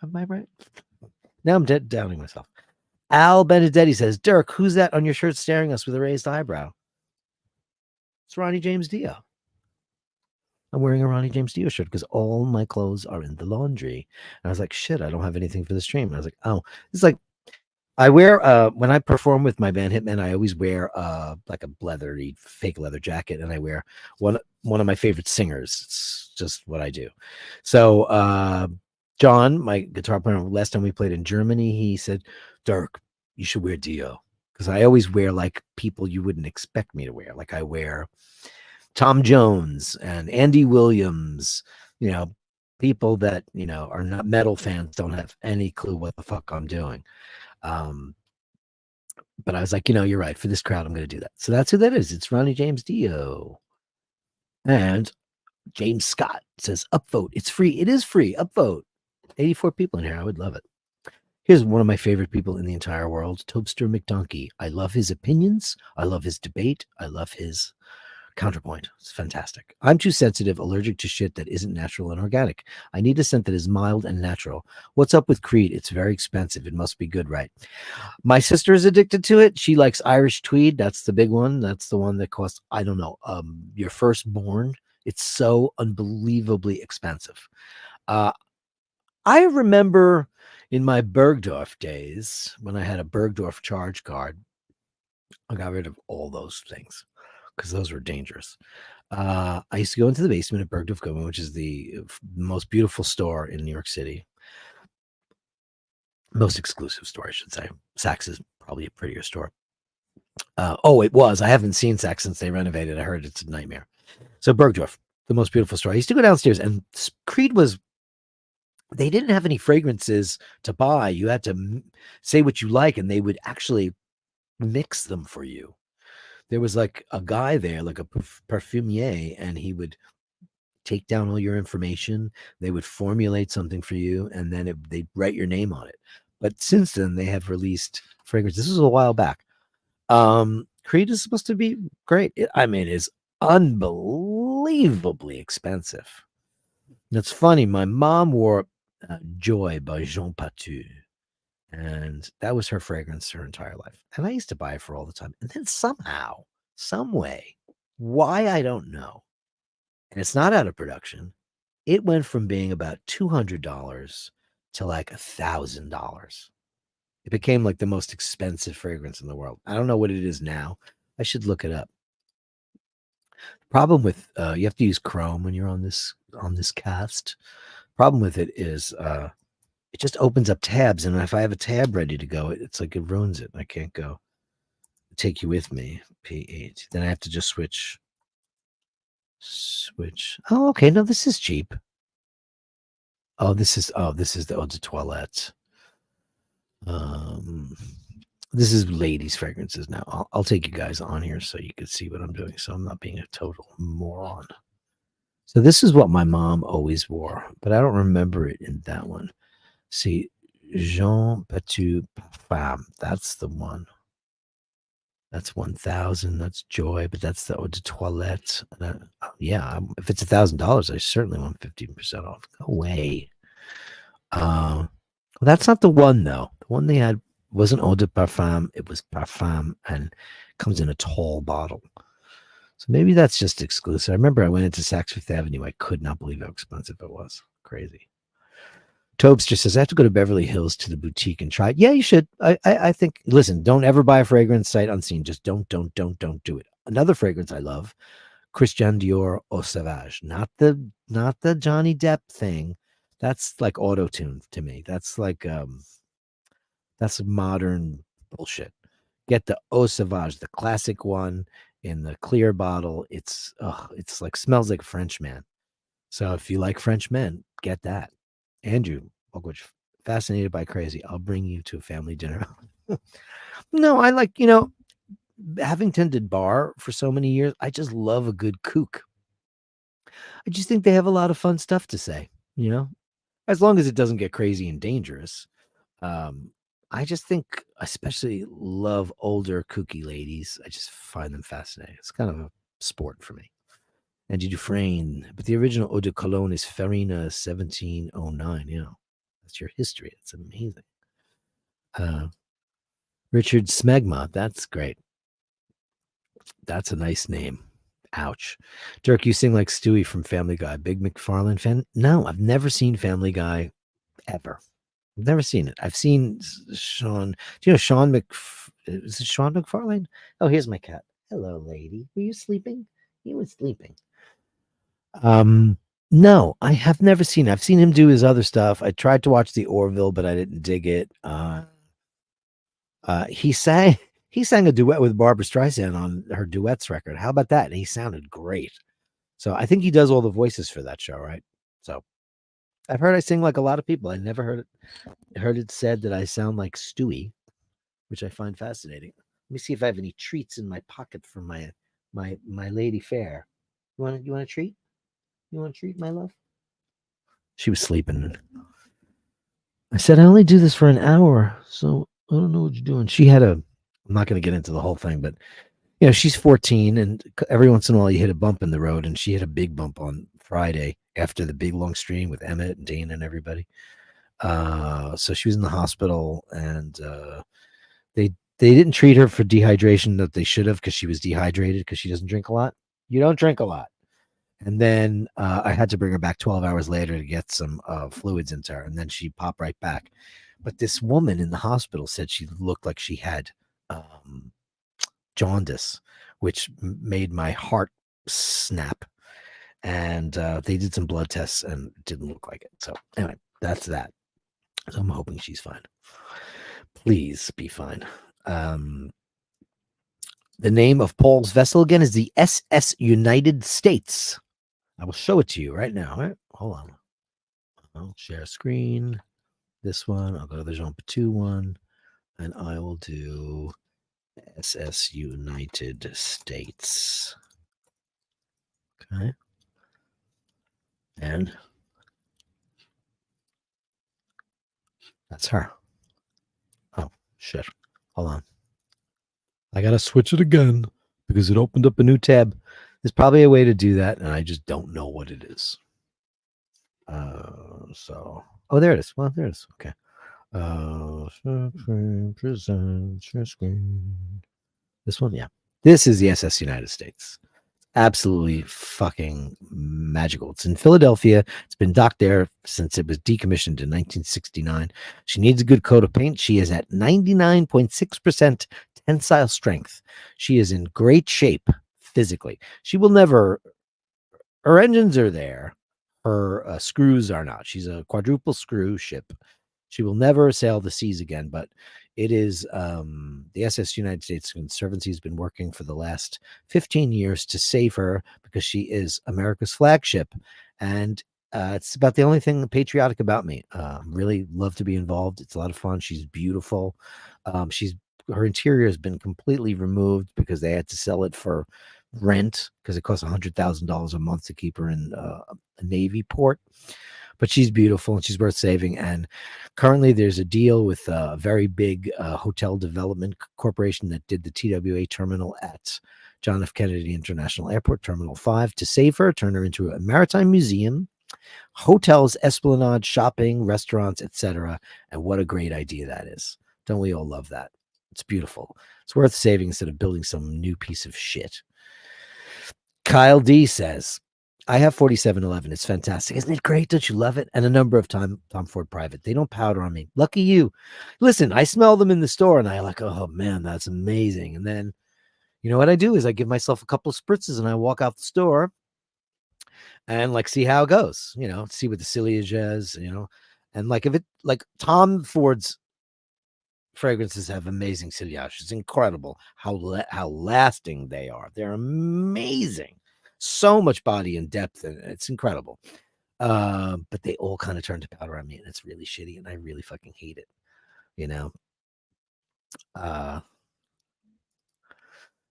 Am I right? Now I'm doubting myself. Al Benedetti says, Dirk, who's that on your shirt staring us with a raised eyebrow? It's Ronnie James Dio. I'm wearing a Ronnie James Dio shirt because all my clothes are in the laundry. And I was like, shit, I don't have anything for the stream. And I was like, oh, it's like, I wear when I perform with my band Hitman, I always wear like a fake leather jacket, and I wear one of my favorite singers. It's just what I do. So John, my guitar player, last time we played in Germany, he said, Dirk, you should wear Dio, because I always wear like people you wouldn't expect me to wear. Like I wear Tom Jones and Andy Williams, people that, are not metal fans, don't have any clue what the fuck I'm doing. But I was like, you're right. For this crowd, I'm going to do that. So that's who that is. It's Ronnie James Dio. And James Scott says, upvote. It's free. It is free. Upvote. 84 people in here. I would love it. Here's one of my favorite people in the entire world, Tobster McDonkey. I love his opinions. I love his debate. I love his counterpoint. It's fantastic. I'm too sensitive, allergic to shit that isn't natural and organic. I need a scent that is mild and natural. What's up with Creed? It's very expensive. It must be good, right? My sister is addicted to it. She likes Irish Tweed. That's the big one. That's the one that costs, I don't know, your firstborn. It's so unbelievably expensive. I remember in my Bergdorf days, when I had a Bergdorf charge card, I got rid of all those things because those were dangerous. I used to go into the basement of Bergdorf Goodman, which is the most beautiful store in New York City. Most exclusive store, I should say. Saks is probably a prettier store. It was. I haven't seen Saks since they renovated. I heard it's a nightmare. So Bergdorf, the most beautiful store. I used to go downstairs, and Creed they didn't have any fragrances to buy. You had to say what you like, and they would actually mix them for you. There was like a guy there, like a perfumier, and he would take down all your information. They would formulate something for you, and then they'd write your name on it. But since then, they have released fragrance. This was a while back. Creed is supposed to be great. It is unbelievably expensive. It's funny. My mom wore Joy by Jean Patou, and that was her fragrance her entire life. And I used to buy it for all the time. And then somehow, some way, why I don't know, and it's not out of production, it went from being about $200 to like $1,000. It became like the most expensive fragrance in the world. I don't know what it is now. I should look it up. Problem with you have to use Chrome when you're on this cast. Problem with it is it just opens up tabs, and if I have a tab ready to go, it's like it ruins it. I can't go. Take you with me, P8. Then I have to just switch. Oh, okay. No, this is cheap. This is the Eau de Toilette. This is ladies' fragrances now. I'll take you guys on here so you can see what I'm doing, so I'm not being a total moron. So this is what my mom always wore, but I don't remember it in that one. See, Jean Patou Parfum. That's the one. That's 1,000. That's Joy, but that's the Eau de Toilette. Yeah, if it's $1,000, I certainly want 15% off. Go away. That's not the one though. The one they had wasn't Eau de Parfum. It was Parfum, and comes in a tall bottle. So maybe that's just exclusive. I remember I went into Saks Fifth Avenue. I could not believe how expensive it was. Crazy. Tobes just says, I have to go to Beverly Hills to the boutique and try it. Yeah, you should. I think, listen, don't ever buy a fragrance sight unseen. Just don't do it. Another fragrance I love, Christian Dior Eau Sauvage. Not the Johnny Depp thing. That's like auto-tune to me. That's like That's modern bullshit. Get the Eau Sauvage, the classic one in the clear bottle. It's like smells like French man. So if you like French men, get that. Andrew, Ogwich, fascinated by crazy. I'll bring you to a family dinner. No, I like, having tended bar for so many years, I just love a good kook. I just think they have a lot of fun stuff to say, as long as it doesn't get crazy and dangerous. Um, I just think, especially love older kooky ladies. I just find them fascinating. It's kind of a sport for me. Andy Dufresne, but the original Eau de Cologne is Farina 1709. That's your history. It's amazing. Uh, Richard Smegma, that's great. That's a nice name. Ouch. Dirk, you sing like Stewie from Family Guy. Big McFarlane fan? No, I've never seen Family Guy ever. I've never seen it. I've seen Sean. Do you know Sean Is it Sean McFarlane? Oh, here's my cat. Hello, lady. Were you sleeping? You were sleeping. No, I have never seen it. I've seen him do his other stuff. I tried to watch the Orville, but I didn't dig it. He sang a duet with Barbara Streisand on her duets record. How about that? And he sounded great. So I think he does all the voices for that show, right? So I've heard I sing like a lot of people. I never heard it said that I sound like Stewie, which I find fascinating. Let me see if I have any treats in my pocket for my lady fair. You want a treat? You want a treat, my love? She was sleeping. I said, I only do this for an hour, so I don't know what you're doing. I'm not going to get into the whole thing, but she's 14, and every once in a while you hit a bump in the road, and she hit a big bump on Friday after the big long stream with Emmett and Dana and everybody. So she was in the hospital, and they didn't treat her for dehydration that they should have, because she was dehydrated because she doesn't drink a lot. You don't drink a lot. And then I had to bring her back 12 hours later to get some fluids into her, and then she popped right back. But this woman in the hospital said she looked like she had jaundice, which made my heart snap. And they did some blood tests, and it didn't look like it. So anyway, that's that. So I'm hoping she's fine. Please be fine. The name of Paul's vessel again is the SS United States. I will show it to you right now. Right? Hold on. I'll share screen. This one. I'll go to the Jean Patou one. And I will do SS United States. Okay. And that's her. Oh, shit. Hold on. I got to switch it again because it opened up a new tab. There's probably a way to do that, and I just don't know what it is. There it is. Well, there it is. Okay. Present your screen. This one, yeah. This is the SS United States. Absolutely fucking magical. It's in Philadelphia. It's been docked there since it was decommissioned in 1969. She needs a good coat of paint. She is at 99.6% tensile strength. She is in great shape physically. She will never, her engines are there. Her screws are not. She's a quadruple screw ship. She will never sail the seas again, but it is the SS United States Conservancy has been working for the last 15 years to save her because she is America's flagship. And it's about the only thing patriotic about me. Really love to be involved. It's a lot of fun. She's beautiful. Her interior has been completely removed because they had to sell it for rent because it costs $100,000 a month to keep her in a Navy port. But she's beautiful and she's worth saving. And currently there's a deal with a very big hotel development corporation that did the TWA terminal at John F. Kennedy International Airport, Terminal 5, to save her, turn her into a maritime museum, hotels, esplanade, shopping, restaurants, etc. And what a great idea that is. Don't we all love that? It's beautiful. It's worth saving instead of building some new piece of shit. Kyle D says, I have 4711. It's fantastic. Isn't it great? Don't you love it? And a number of Tom Ford Private. They don't powder on me. Lucky you. Listen, I smell them in the store and I like, oh man, that's amazing. And then, you know what I do is I give myself a couple of spritzes and I walk out the store and like see how it goes, see what the sillage is, and like if it like Tom Ford's fragrances have amazing sillage. It's incredible how lasting they are. They're amazing. So much body and depth, and it's incredible. But they all kind of turn to powder on me, and it's really shitty, and I really fucking hate it. You know.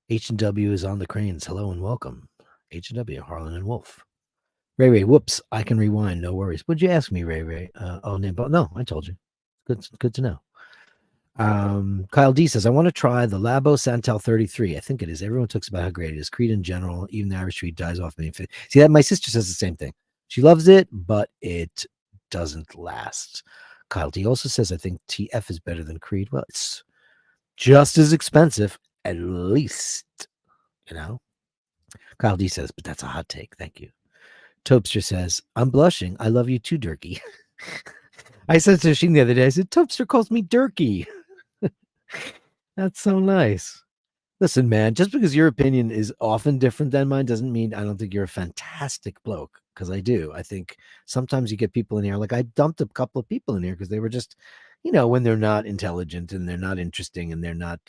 H&W is on the cranes. Hello and welcome. H&W, Harlan and Wolf. Ray, whoops, I can rewind. No worries. What'd you ask me, Ray? No, I told you. Good to know. Kyle D says, I want to try the Labo Santal 33. I think it is. Everyone talks about how great it is. Creed in general, even the Irish Street dies off. See, that my sister says the same thing. She loves it, but it doesn't last. Kyle D also says, I think TF is better than Creed. Well, it's just as expensive, at least, you know. Kyle D says, but that's a hot take. Thank you. Topster says, I'm blushing. I love you too, Dirky. I said to Sheen the other day, I said, Topster calls me Dirky. That's so nice. Listen, man, just because your opinion is often different than mine doesn't mean I don't think you're a fantastic bloke, because I do. I think sometimes you get people in here, like I dumped a couple of people in here because they were just, when they're not intelligent and they're not interesting and they're not,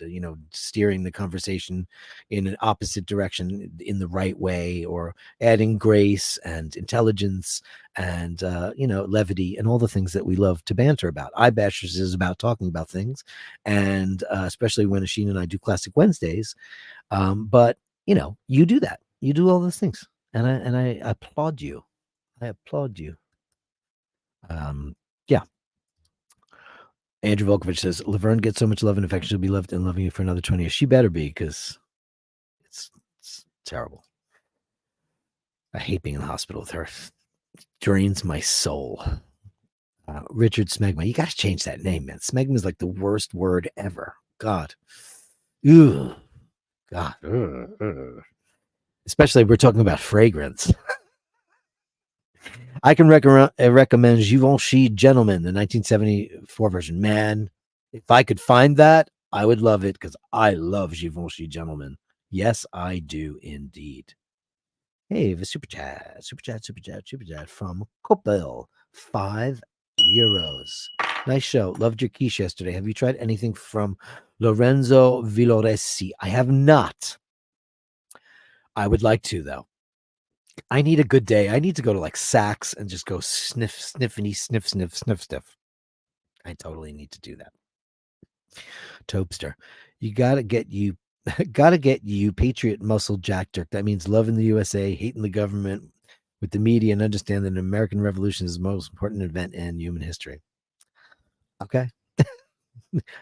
steering the conversation in an opposite direction in the right way, or adding grace and intelligence and, levity and all the things that we love to banter about. iBashers is about talking about things, and especially when Asheen and I do Classic Wednesdays. But, you do that. You do all those things. And I applaud you. I applaud you. Yeah. Andrew Volkovich says, Laverne gets so much love and affection. She'll be loved and loving you for another 20 years. She better be, because it's terrible. I hate being in the hospital with her. It drains my soul. Richard Smegma. You got to change that name, man. Smegma is like the worst word ever. God. Ugh. God. Especially if we're talking about fragrance. I can recommend Givenchy Gentleman, the 1974 version. Man, if I could find that, I would love it, because I love Givenchy Gentleman. Yes, I do indeed. Hey, the super chat from Copel. €5. Nice show. Loved your quiche yesterday. Have you tried anything from Lorenzo Villoresi? I have not. I would like to, though. I need a good day. I need to go to like Saks and just go sniffity, sniff. I totally need to do that. Topster, you gotta get you patriot muscle, Jack Dirk. That means loving the USA, hating the government with the media, and understand that an American Revolution is the most important event in human history. Okay.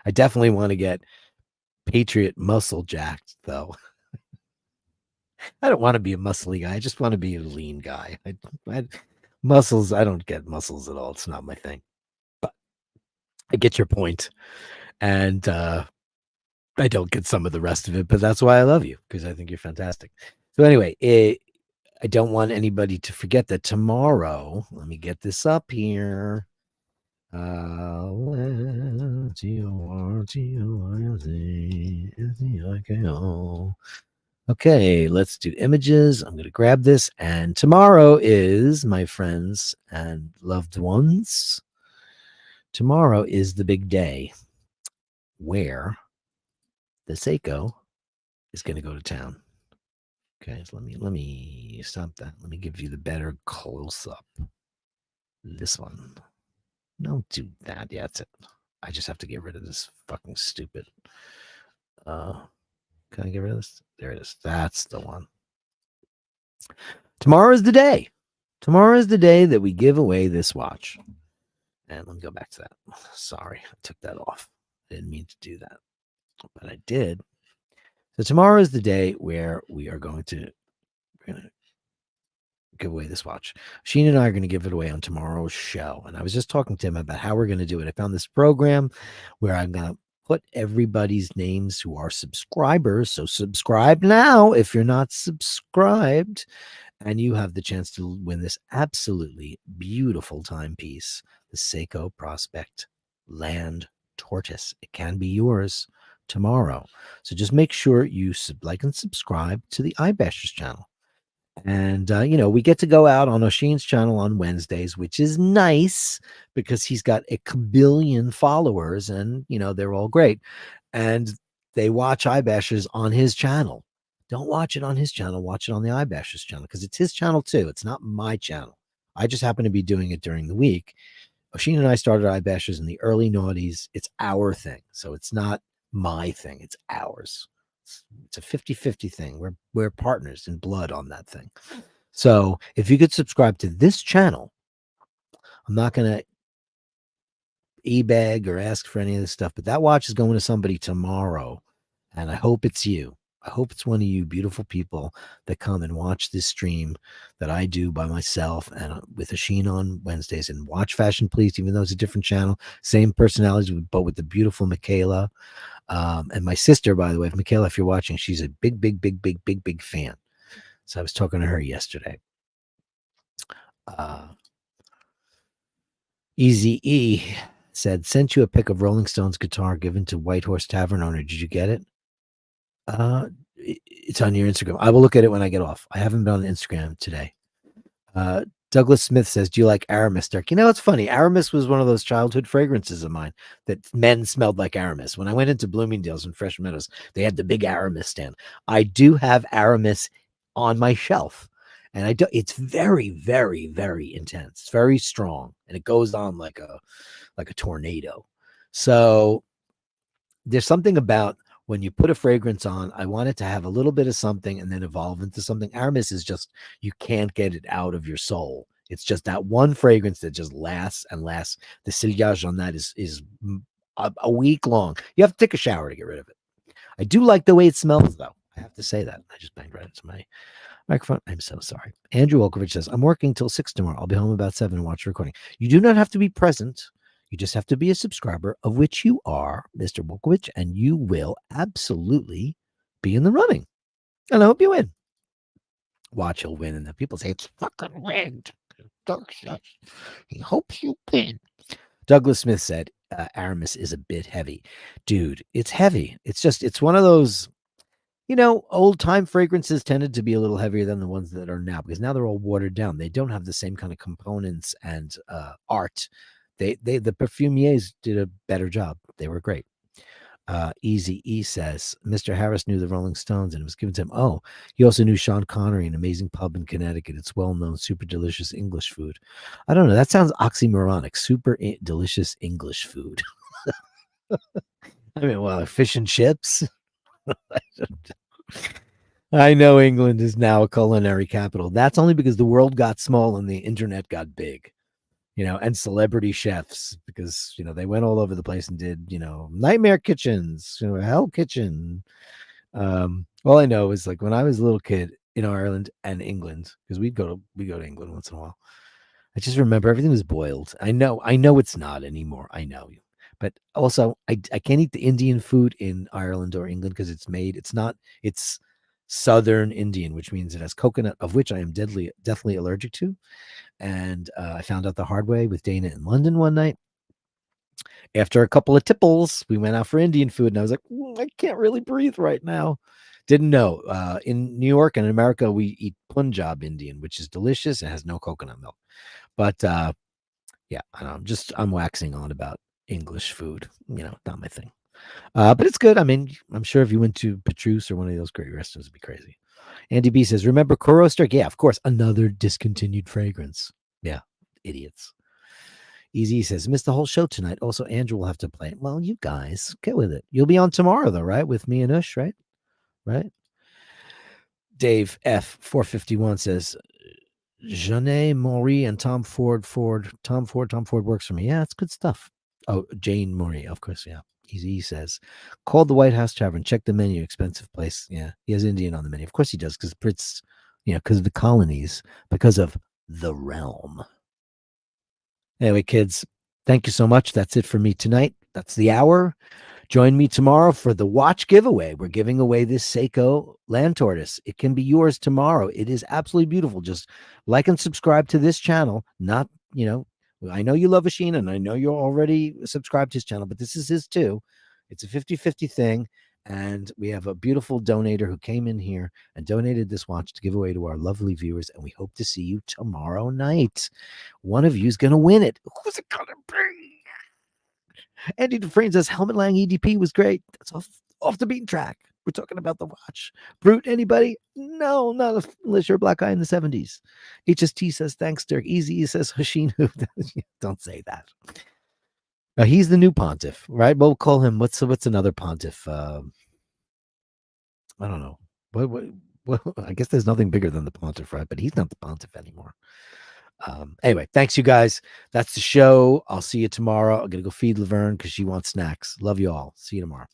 I definitely want to get patriot muscle jacked, though. I don't want to be a muscly guy. I just want to be a lean guy. Muscles, I don't get muscles at all. It's not my thing. But I get your point. And I don't get some of the rest of it, but that's why I love you, because I think you're fantastic. So anyway, I don't want anybody to forget that tomorrow, let me get this up here. Okay, let's do images. I'm going to grab this. And tomorrow is, my friends and loved ones, tomorrow is the big day where the Seiko is going to go to town. Okay, so let me stop that. Let me give you the better close-up. This one. Don't do that. Yeah, that's it. I just have to get rid of this fucking stupid. Can I get rid of this? There it is. That's the one. Tomorrow is the day. Tomorrow is the day that we give away this watch. And let me go back to that. Sorry, I took that off. I didn't mean to do that, but I did. So tomorrow is the day where we're going to give away this watch. Sheen and I are going to give it away on tomorrow's show. And I was just talking to him about how we're going to do it. I found this program where I'm going to put everybody's names who are subscribers. So subscribe now if you're not subscribed, and you have the chance to win this absolutely beautiful timepiece, the Seiko Prospect Land Tortoise. It can be yours tomorrow. So just make sure you like and subscribe to the iBashers channel. And, we get to go out on Oshin's channel on Wednesdays, which is nice because he's got a kabillion followers and, they're all great. And they watch iBashers on his channel. Don't watch it on his channel. Watch it on the iBashers channel because it's his channel too. It's not my channel. I just happen to be doing it during the week. Oshin and I started iBashers in the early noughties. It's our thing. So it's not my thing. It's ours. It's a 50-50 thing. We're partners in blood on that thing. So if you could subscribe to this channel, I'm not going to e-bag or ask for any of this stuff, but that watch is going to somebody tomorrow. And I hope it's you. I hope it's one of you beautiful people that come and watch this stream that I do by myself and with Oshin on Wednesdays and watch Fashion Police, even though it's a different channel, same personalities, but with the beautiful Michaela. And my sister, by the way, Michaela, if you're watching, she's a big fan. So I was talking to her yesterday. Easy E said, sent you a pic of Rolling Stone's guitar given to White Horse Tavern owner. Did you get it? It's on your Instagram. I will look at it when I get off. I haven't been on Instagram today. Douglas Smith says, do you like Aramis, Dirk? It's funny. Aramis was one of those childhood fragrances of mine that men smelled like Aramis. When I went into Bloomingdale's and Fresh Meadows, they had the big Aramis stand. I do have Aramis on my shelf. And it's very, very, very intense. It's very strong. And it goes on like a tornado. So there's something about when you put a fragrance on, I want it to have a little bit of something and then evolve into something. Aramis is just, you can't get it out of your soul. It's just that one fragrance that just lasts and lasts. The sillage on that is a week long. You have to take a shower to get rid of it. I do like the way it smells, though. I have to say that. I just banged right into my microphone. I'm so sorry. Andrew Wolkovich says, I'm working till 6 tomorrow. I'll be home about 7 and watch the recording. You do not have to be present. You just have to be a subscriber, of which you are, Mr. Wolkovich, and you will absolutely be in the running. And I hope you win. Watch, he'll win. And then people say, it's fucking rigged. Dirk says, he hopes you win. Douglas Smith said, Aramis is a bit heavy. Dude, it's heavy. It's one of those, old time fragrances tended to be a little heavier than the ones that are now, because now they're all watered down. They don't have the same kind of components and art. The perfumiers did a better job. They were great. Easy E says, Mr. Harris knew the Rolling Stones and it was given to him. Oh, he also knew Sean Connery, an amazing pub in Connecticut. It's well-known, super delicious English food. I don't know. That sounds oxymoronic. Super delicious English food. I mean, well, fish and chips. I know England is now a culinary capital. That's only because the world got small and the internet got big. And celebrity chefs, because, they went all over the place and did, nightmare kitchens, hell kitchen. All I know is like when I was a little kid in Ireland and England, because we go to England once in a while. I just remember everything was boiled. I know it's not anymore. I know. But also I can't eat the Indian food in Ireland or England because it's Southern Indian, which means it has coconut, of which I am definitely allergic to. And I found out the hard way with Dana in London one night. After a couple of tipples, we went out for Indian food, and I was like, I can't really breathe right now. Didn't know. In New York and in America, we eat Punjab Indian, which is delicious and has no coconut milk. But yeah, I'm waxing on about English food. Not my thing. But it's good. I mean, I'm sure if you went to Petrus or one of those great restaurants, it'd be crazy. Andy B says, remember Kuro Dirk? Yeah, of course. Another discontinued fragrance. Yeah, idiots. Easy says, missed the whole show tonight. Also, Andrew will have to play it. Well, you guys, get with it. You'll be on tomorrow, though, right? With me and Ush, right? Right? Dave F451 says, Jeanne Maury and Tom Ford works for me. Yeah, it's good stuff. Oh, Jane Maury, of course, yeah. He says, called the White House Tavern, check the menu, expensive place. Yeah, he has Indian on the menu. Of course he does, because Brits, because of the colonies, because of the realm. Anyway, kids, thank you so much. That's it for me tonight. That's the hour. Join me tomorrow for the watch giveaway. We're giving away this Seiko land tortoise. It can be yours tomorrow. It is absolutely beautiful. Just like and subscribe to this channel. Not, I know you love Ashina, and I know you're already subscribed to his channel, but this is his too. It's a 50-50 thing. And we have a beautiful donator who came in here and donated this watch to give away to our lovely viewers. And we hope to see you tomorrow night. One of you is going to win it. Who's it going to be? Andy Dufresne says Helmut Lang EDP was great. That's off the beaten track. We're talking about the watch. Brute, anybody? No, not unless you're a black guy in the 70s. HST says, thanks, Dirk. Easy says, Hoshinu. Don't say that. He's the new pontiff, right? We'll call him, what's another pontiff? I don't know. What, I guess there's nothing bigger than the pontiff, right? But he's not the pontiff anymore. Anyway, thanks, you guys. That's the show. I'll see you tomorrow. I'm going to go feed Laverne because she wants snacks. Love you all. See you tomorrow.